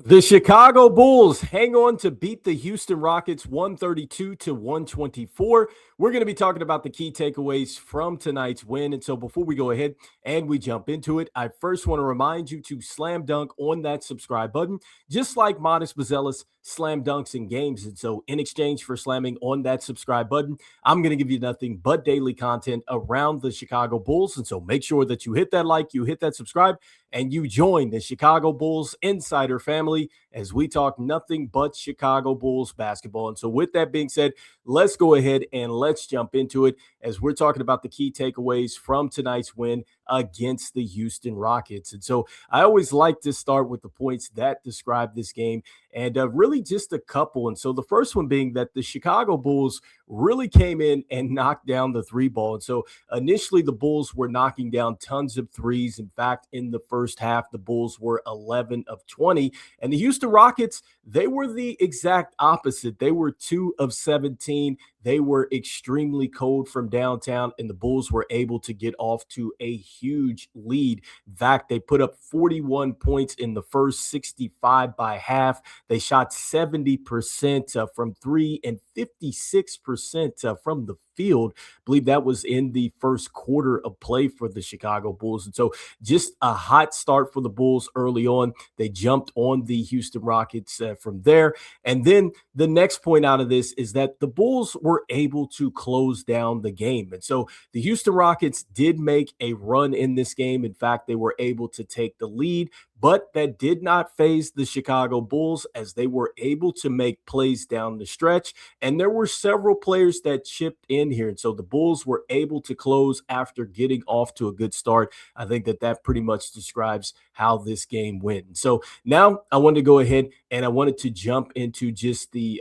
The Chicago Bulls hang on to beat the Houston Rockets 132 to 124. We're going to be talking about the key takeaways from tonight's win. And so before we go ahead and we jump into it, I first want to remind you to slam dunk on that subscribe button, just like Modest Buzelis slam dunks in games. And so in exchange for slamming on that subscribe button, I'm going to give you nothing but daily content around the Chicago Bulls. And so make sure that you hit that like, you hit that subscribe, and you join the Chicago Bulls Insider family as we talk nothing but Chicago Bulls basketball. And so with that being said, let's go ahead and let's jump into it as we're talking about the key takeaways from tonight's win against the Houston Rockets. And so I always like to start with the points that describe this game, and really just a couple. And so the first one being that the Chicago Bulls really came in and knocked down the three ball. And so initially the Bulls were knocking down tons of threes. In fact, in the first half, the Bulls were 11 of 20. And the Houston Rockets, they were the exact opposite. They were 2 of 17. They were extremely cold from downtown, and the Bulls were able to get off to a huge lead. In fact, they put up 41 points in the first, 65 by half. They shot 70% from three and 56% from the field. I believe that was in the first quarter of play for the Chicago Bulls. And so just a hot start for the Bulls early on. They jumped on the Houston Rockets from there. And then the next point out of this is that the Bulls were able to close down the game. And so the Houston Rockets did make a run in this game. In fact, they were able to take the lead, but that did not faze the Chicago Bulls as they were able to make plays down the stretch. And there were several players that chipped in here. And so the Bulls were able to close after getting off to a good start. I think that pretty much describes how this game went. So now I wanted to go ahead and I wanted to jump into just the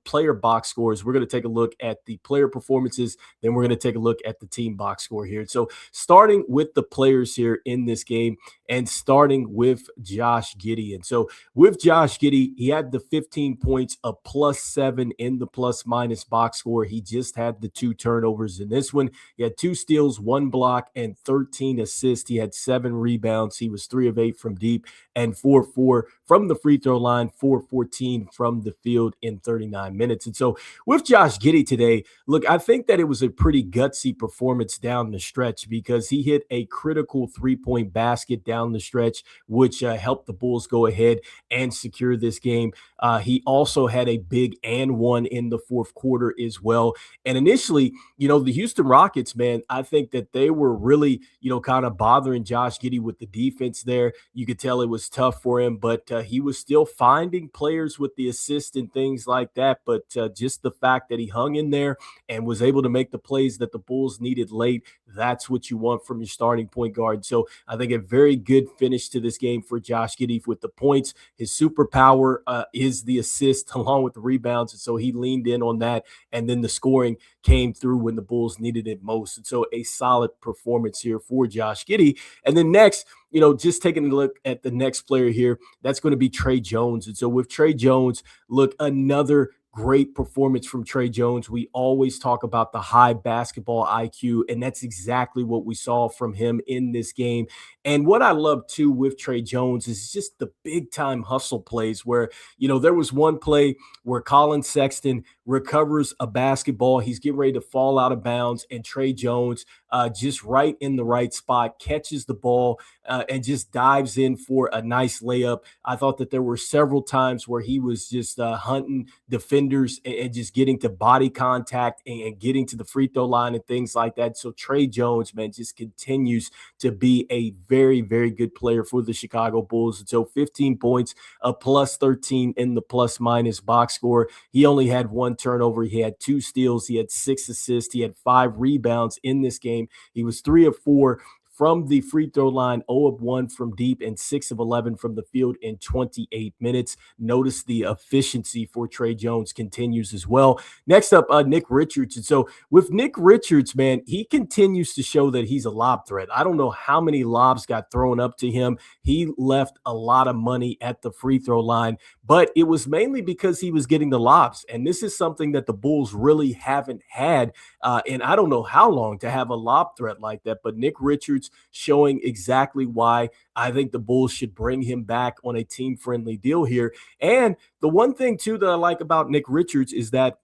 player box scores. We're going to take a look at the player performances. Then we're going to take a look at the team box score here. So starting with the players here in this game and starting with Josh Giddey. And so with Josh Giddey, he had the 15 points, a +7 in the plus-minus box score. He just had the 2 turnovers in this one. He had 2 steals, 1 block, and 13 assists. He had 7 rebounds. He was 3 of 8 from deep and 4-4 from the free throw line, 4-14 from the field in 39 minutes. And so with Josh Giddey today, look, I think that it was a pretty gutsy performance down the stretch because he hit a critical 3-point basket down the stretch, which helped the Bulls go ahead and secure this game. He also had a big and one in the fourth quarter as well. And initially, the Houston Rockets, man, I think that they were really, kind of bothering Josh Giddey with the defense there. You could tell it was tough for him, but he was still finding players with the assist and things like that. But just the fact that he hung in there and was able to make the plays that the Bulls needed late, that's what you want from your starting point guard. So I think a very good finish to this game for Josh Giddey with the points. His superpower is the assist along with the rebounds. And so he leaned in on that. And then the scoring came through when the Bulls needed it most. And so a solid performance here for Josh Giddey. And then next, just taking a look at the next player here, that's going to be Tre Jones. And so with Tre Jones, look, another great performance from Tre Jones. We always talk about the high basketball IQ, and that's exactly what we saw from him in this game. And what I love too with Tre Jones is just the big time hustle plays where, there was one play where Colin Sexton recovers a basketball. He's getting ready to fall out of bounds, and Tre Jones just right in the right spot, catches the ball and just dives in for a nice layup. I thought that there were several times where he was just hunting defenders and just getting to body contact and getting to the free throw line and things like that. So Tre Jones, man, just continues to be a very, very good player for the Chicago Bulls. And so 15 points, a +13 in the plus-minus box score. He only had 1 turnover. He had 2 steals. He had 6 assists. He had 5 rebounds in this game. He was 3 of 4 from the free throw line, 0 of 1 from deep, and 6 of 11 from the field in 28 minutes. Notice the efficiency for Tre Jones continues as well. Next up, Nick Richards. And so with Nick Richards, man, he continues to show that he's a lob threat. I don't know how many lobs got thrown up to him. He left a lot of money at the free throw line, but it was mainly because he was getting the lobs. And this is something that the Bulls really haven't had, and I don't know how long, to have a lob threat like that. But Nick Richards points, showing exactly why I think the Bulls should bring him back on a team-friendly deal here. And the one thing, too, that I like about Nick Richards is that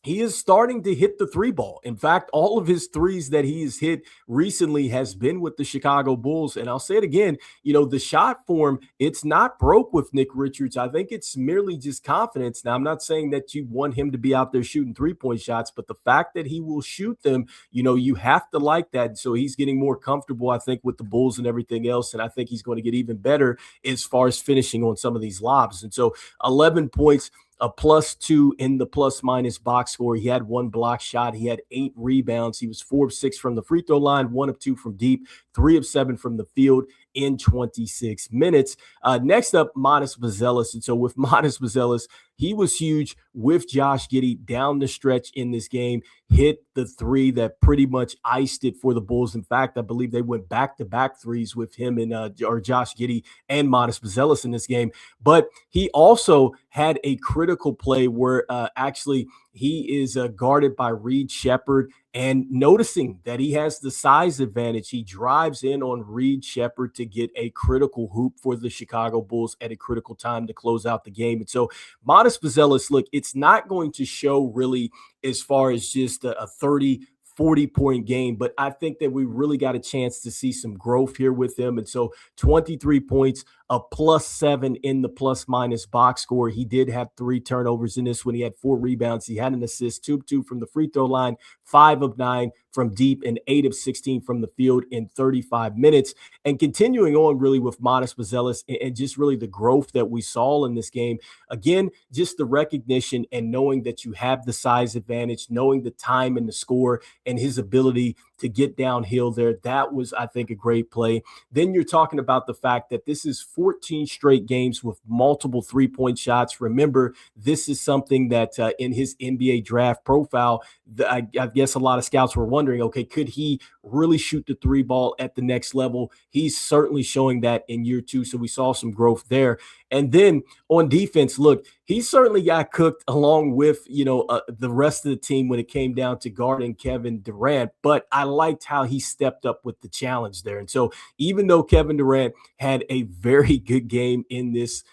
he is starting to hit the three ball. In fact, all of his threes that he has hit recently has been with the Chicago Bulls. And I'll say it again, the shot form, it's not broke with Nick Richards. I think it's merely just confidence. Now, I'm not saying that you want him to be out there shooting 3-point shots, but the fact that he will shoot them, you have to like that. So he's getting more comfortable, I think, with the Bulls and everything else. And I think he's going to get even better as far as finishing on some of these lobs. And so 11 points, a +2 in the plus-minus box score. He had one block shot. He had 8 rebounds. He was 4 of 6 from the free throw line, 1 of 2 from deep, 3 of 7 from the field in 26 minutes. Next up, Buzelis. And so with Buzelis, he was huge with Josh Giddey down the stretch in this game, hit the 3 that pretty much iced it for the Bulls. In fact, I believe they went back-to-back threes with him and or Josh Giddey and Buzelis in this game. But he also had a critical play where actually he is guarded by Reed Shepherd, and noticing that he has the size advantage, he drives in on Reed Shepherd to get a critical hoop for the Chicago Bulls at a critical time to close out the game. And so Buzelis, look, it's not going to show really as far as just a 30, 40-point game, but I think that we really got a chance to see some growth here with him. And so 23 points, a +7 in the plus-minus box score. He did have 3 turnovers in this one. He had 4 rebounds. He had an assist, 2 of 2 from the free throw line, 5 of 9 from deep, and 8 of 16 from the field in 35 minutes. And continuing on really with Buzelis and just really the growth that we saw in this game. Again, just the recognition and knowing that you have the size advantage, knowing the time and the score and his ability to get downhill there. That was, I think, a great play. Then you're talking about the fact that this is 14 straight games with multiple 3-point shots. Remember, this is something that in his NBA draft profile, I guess a lot of scouts were wondering, okay, could he really shoot the 3 ball at the next level? He's certainly showing that in year 2. So we saw some growth there. And then on defense, look, he certainly got cooked along with, the rest of the team when it came down to guarding Kevin Durant. But I liked how he stepped up with the challenge there. And so even though Kevin Durant had a very good game in this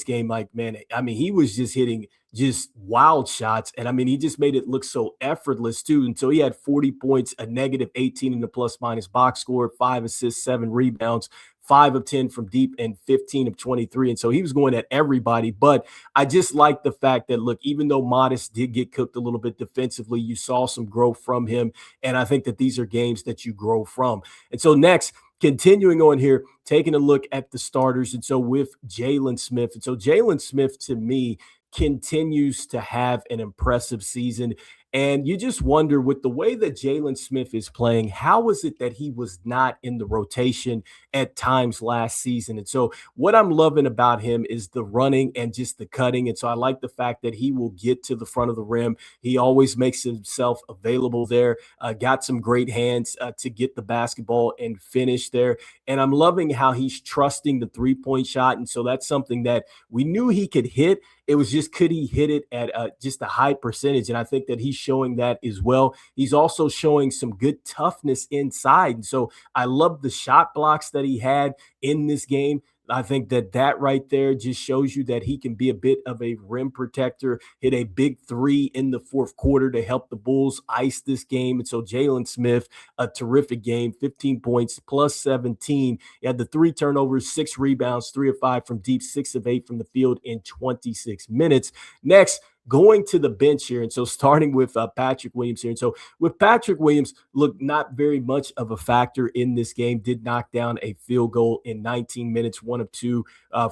game, like, man, I mean, he was just hitting just wild shots. And I mean, he just made it look so effortless too. And so he had 40 points, a -18 in the plus-minus box score, 5 assists, 7 rebounds, 5 of 10 from deep, and 15 of 23. And so he was going at everybody. But I just like the fact that, look, even though Modest did get cooked a little bit defensively, you saw some growth from him. And I think that these are games that you grow from. And so next, continuing on here, taking a look at the starters. And so with Jalen Smith. And so Jalen Smith, to me, continues to have an impressive season. And you just wonder, with the way that Jalen Smith is playing, how is it that he was not in the rotation at times last season? And so what I'm loving about him is the running and just the cutting. And so I like the fact that he will get to the front of the rim. He always makes himself available there, got some great hands to get the basketball and finish there. And I'm loving how he's trusting the 3-point shot. And so that's something that we knew he could hit. It was just, could he hit it at just a high percentage? And I think that he's showing that as well. He's also showing some good toughness inside. And so I love the shot blocks that he had in this game. I think that right there just shows you that he can be a bit of a rim protector, hit a big 3 in the 4th quarter to help the Bulls ice this game. And so Jalen Smith, a terrific game, 15 points, +17. He had the 3 turnovers, 6 rebounds, 3 of 5 from deep, 6 of 8 from the field in 26 minutes. Next, going to the bench here. And so starting with Patrick Williams here. And so with Patrick Williams, look, not very much of a factor in this game. Did knock down a field goal in 19 minutes, 1 of 2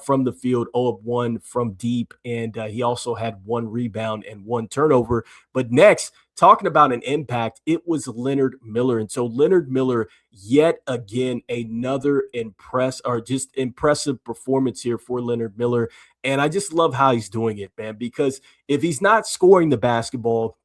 from the field, 0 of 1 from deep. And he also had 1 rebound and 1 turnover. But next, talking about an impact, it was Leonard Miller. And so Leonard Miller, yet again, another impressive performance here for Leonard Miller. And I just love how he's doing it, man, because if he's not scoring the basketball,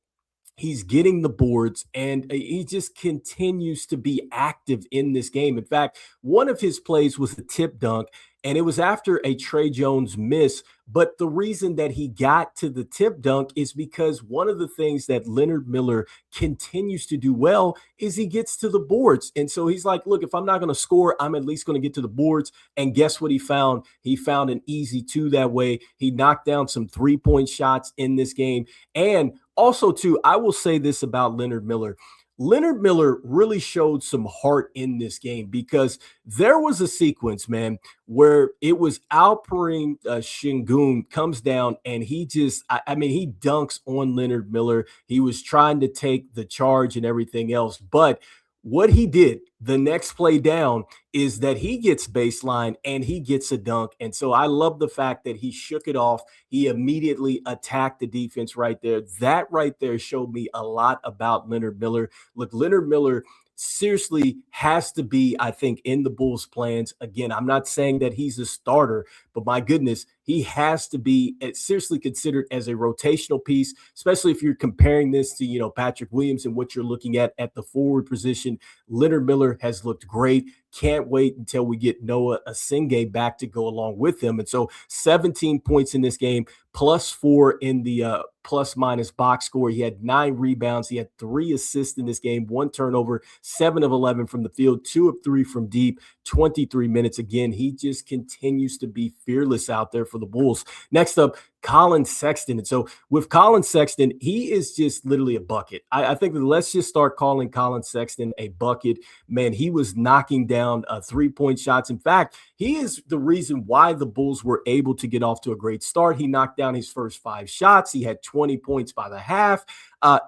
he's getting the boards, and he just continues to be active in this game. In fact, one of his plays was a tip dunk, and it was after a Tre Jones miss. But the reason that he got to the tip dunk is because one of the things that Leonard Miller continues to do well is he gets to the boards. And so he's like, look, if I'm not going to score, I'm at least going to get to the boards. And guess what he found? He found an easy two that way. He knocked down some 3-point shots in this game. And also, too, I will say this about Leonard Miller. Leonard Miller really showed some heart in this game because there was a sequence, man, where it was Alperen Şengün comes down and he just, I mean, he dunks on Leonard Miller. He was trying to take the charge and everything else, but what he did the next play down is that he gets baseline and he gets a dunk. And so I love the fact that he shook it off. He immediately attacked the defense right there. That right there showed me a lot about Leonard Miller. Look, Leonard Miller seriously has to be, I think, in the Bulls' plans. Again, I'm not saying that he's a starter, but my goodness, he has to be seriously considered as a rotational piece, especially if you're comparing this to, Patrick Williams and what you're looking at the forward position. Leonard Miller has looked great. Can't wait until we get Noah Asingbe back to go along with him. And so 17 points in this game, +4 in the plus minus box score. He had 9 rebounds. He had 3 assists in this game, 1 turnover, 7 of 11 from the field, 2 of 3 from deep, 23 minutes. Again, he just continues to be fearless out there for the Bulls. Next up, Colin Sexton. And so with Colin Sexton, he is just literally a bucket. I think that let's just start calling Colin Sexton a bucket. Man, he was knocking down 3-point shots. In fact, he is the reason why the Bulls were able to get off to a great start. He knocked down his first 5 shots. He had 20 points by the half.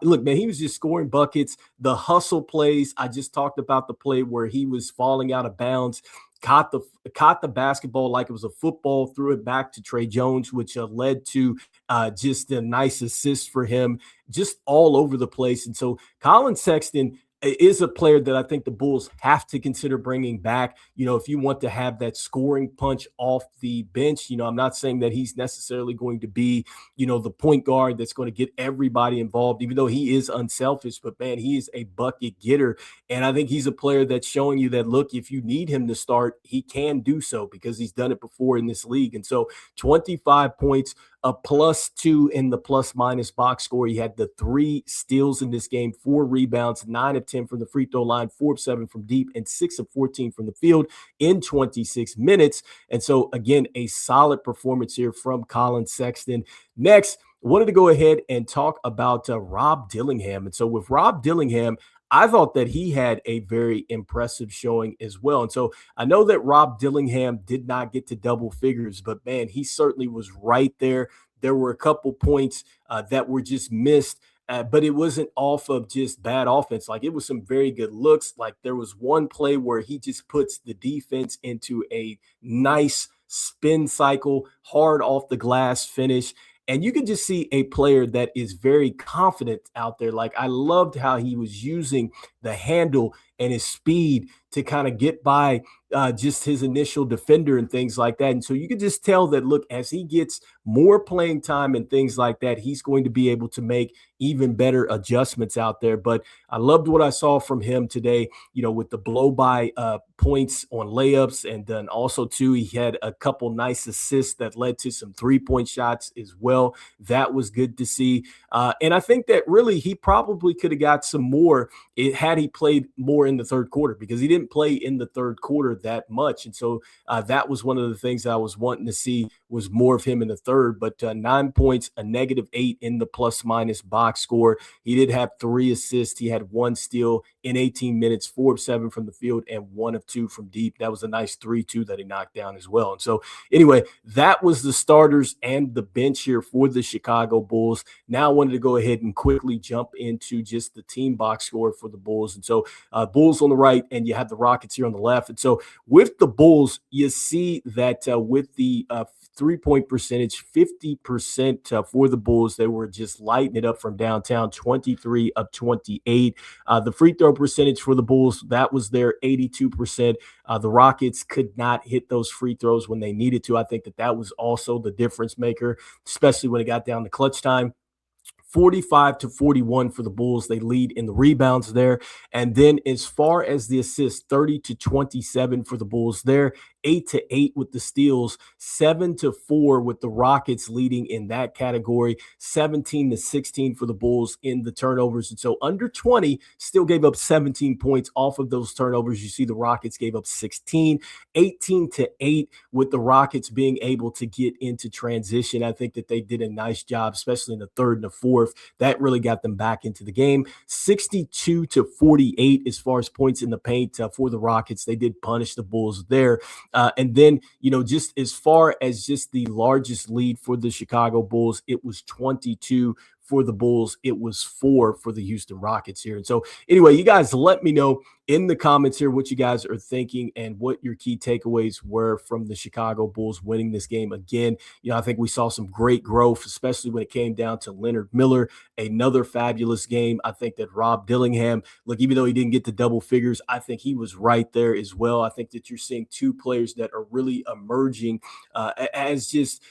Look, man, he was just scoring buckets. The hustle plays. I just talked about the play where he was falling out of bounds. Caught the basketball like it was a football, threw it back to Tre Jones, which led to just a nice assist for him, just all over the place. And so Colin Sexton is a player that I think the Bulls have to consider bringing back. If you want to have that scoring punch off the bench, I'm not saying that he's necessarily going to be, the point guard that's going to get everybody involved, even though he is unselfish, but man, he is a bucket getter. And I think he's a player that's showing you that, look, if you need him to start, he can do so because he's done it before in this league. And so 25 points, a +2 in the plus minus box score. He had the 3 steals in this game, 4 rebounds, 9 of 10 from the free throw line, 4 of 7 from deep, and 6 of 14 from the field in 26 minutes. And so, again, a solid performance here from Colin Sexton. Next, wanted to go ahead and talk about Rob Dillingham. And so with Rob Dillingham, I thought that he had a very impressive showing as well. And so I know that Rob Dillingham did not get to double figures, but man, he certainly was right there. There were a couple points that were just missed, but it wasn't off of just bad offense. Like, it was some very good looks. Like, there was one play where he just puts the defense into a nice spin cycle, hard off the glass finish. And you can just see a player that is very confident out there. Like, I loved how he was using the handle and his speed to kind of get by just his initial defender and things like that. And so you can just tell that, look, as he gets more playing time and things like that, he's going to be able to make even better adjustments out there. But I loved what I saw from him today, with the blow by points on layups. And then also, too, he had a couple nice assists that led to some 3-point shots as well. That was good to see. And I think that really he probably could have got some more had he played more in the third quarter, because he didn't play in the third quarter that much. And so that was one of the things that I was wanting to see, was more of him in the third. But 9 points, a -8 in the plus minus box score. He did have 3 assists. He had 1 steal in 18 minutes, 4 of 7 from the field, and 1 of 2 from deep. That was a nice 3-2 that he knocked down as well. And so anyway, that was the starters and the bench here for the Chicago Bulls. Now I wanted to go ahead and quickly jump into just the team box score for the Bulls. And so Bulls on the right, and you have the Rockets here on the left. And so with the Bulls, you see that with the 3-point percentage, 50% for the Bulls. They were just lighting it up from downtown, 23 of 28. The free throw percentage for the Bulls, that was their 82%. The Rockets could not hit those free throws when they needed to. I think that was also the difference maker, especially when it got down to clutch time. 45-41 for the Bulls. They lead in the rebounds there. And then as far as the assists, 30-27 for the Bulls there, 8-8 with the steals, 7-4 with the Rockets leading in that category, 17-16 for the Bulls in the turnovers. And so under 20 still gave up 17 points off of those turnovers. You see the Rockets gave up 16, 18-8 with the Rockets being able to get into transition. I think that they did a nice job, especially in the third and the fourth. That really got them back into the game. 62-48 as far as points in the paint for the Rockets. They did punish the Bulls there. And then, just as far as just the largest lead for the Chicago Bulls, it was 22 for the Bulls. It was 4 for the Houston Rockets here. And so anyway, you guys let me know in the comments here what you guys are thinking and what your key takeaways were from the Chicago Bulls winning this game. Again, I think we saw some great growth, especially when it came down to Leonard Miller, another fabulous game. I think that Rob Dillingham, look, even though he didn't get to double figures, I think he was right there as well. I think that you're seeing two players that are really emerging as just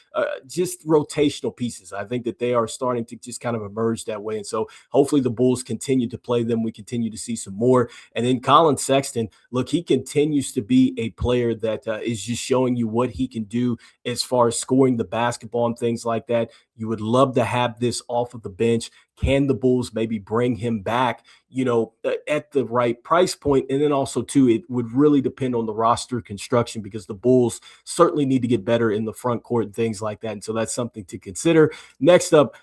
rotational pieces. I think that they are starting to just kind of emerge that way. And so hopefully the Bulls continue to play them. We continue to see some more. And then Colin Sexton, look, he continues to be a player that is just showing you what he can do as far as scoring the basketball and things like that. You would love to have this off of the bench. Can the Bulls maybe bring him back, at the right price point? And then also, too, it would really depend on the roster construction because the Bulls certainly need to get better in the front court and things like that. And so that's something to consider. Next up,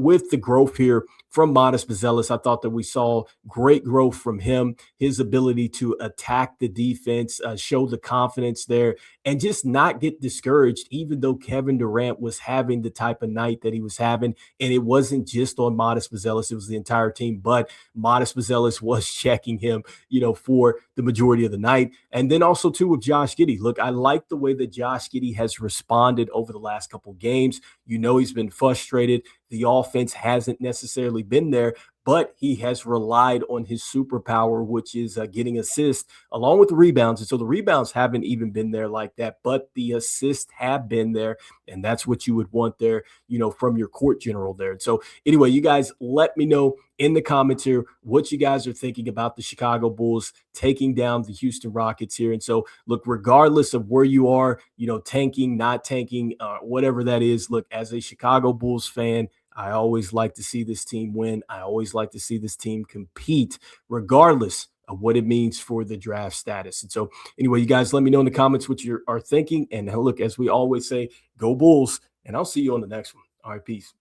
with the growth here from Modest Buzelis, I thought that we saw great growth from him, his ability to attack the defense, show the confidence there, and just not get discouraged, even though Kevin Durant was having the type of night that he was having. And it wasn't just on Modest Buzelis, it was the entire team, but Modest Buzelis was checking him, for the majority of the night. And then also, too, with Josh Giddey. Look, I like the way that Josh Giddey has responded over the last couple games. He's been frustrated. The offense hasn't necessarily been there, but he has relied on his superpower, which is getting assists along with the rebounds. And so the rebounds haven't even been there like that, but the assists have been there. And that's what you would want there, from your court general there. And so anyway, you guys let me know in the comments here what you guys are thinking about the Chicago Bulls taking down the Houston Rockets here. And so look, regardless of where you are, tanking, not tanking, whatever that is, look, as a Chicago Bulls fan, I always like to see this team win. I always like to see this team compete, regardless of what it means for the draft status. And so anyway, you guys let me know in the comments what you are thinking. And look, as we always say, go Bulls, and I'll see you on the next one. All right, peace.